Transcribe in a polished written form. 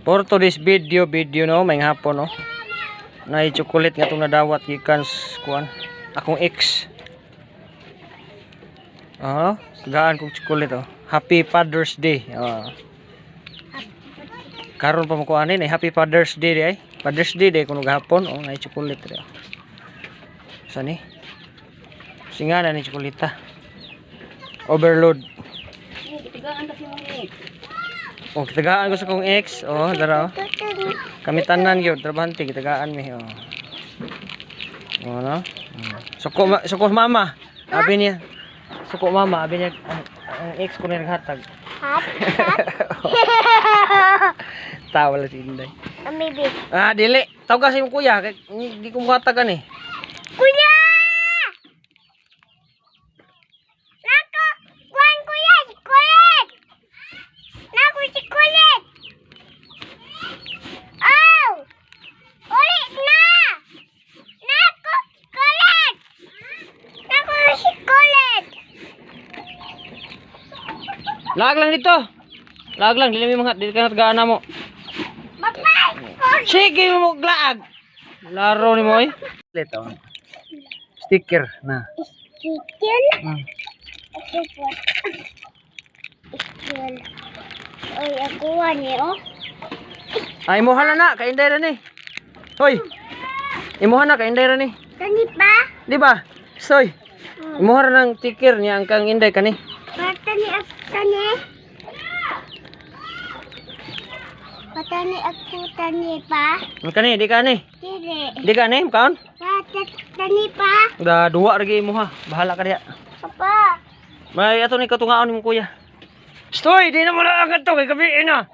For today's video no, may hapon no. Nay chocolate nga tong nadawat gikan kuan akong ex. Gaan kong chocolate oh. Happy Father's Day. Karon pa mo ko ani Happy Father's Day di ay. Father's Day day kuno gahapon oh, nay chocolate re. Sani? Singana ni chocolate. Overload. Tigaan kasi mo ni. Oh, kitagaan ko sa kong ex. Oh, dara oh. Kami tanan gyud, trabahante kitagaan mi oh. Oh no. Suko mama. Abi niya. Suko mama, abi niya ang ex ko na naghatag. Tawa la si Inday. Maybe. Dili. Tawag kasi yung kuya, kay di ko muhatag ani. Kuya! Nako, kuan kuya, kulit. Nako si kulit. Oh! Ulit na! Nako, kulit. Nako si kulit. Lag lang dito. Lag lang, dili mi dili ka natagaan na mo. Bye-bye. Sige mo glaag. Laro ni mo eh. Leto. Sticker na. Sticker? Hmm. Sticker. Oy, ako wani oh. Ay mo hala na kay Inday ra ni. Hoy. Imuha na kay Inday ra ni. Kani pa? Di ba? Soy. Imuha ra ng sticker niya ang kang Inday kani. Patani ako tani pa. Kani di kani. Dire. Di kani kaon? Tani pa. Da duwa ra gi imuha. Bahala ka diha. Papa. May ato ni katungaon ni mo kuya. Stoy, di na mo lang agad to kay gabi na.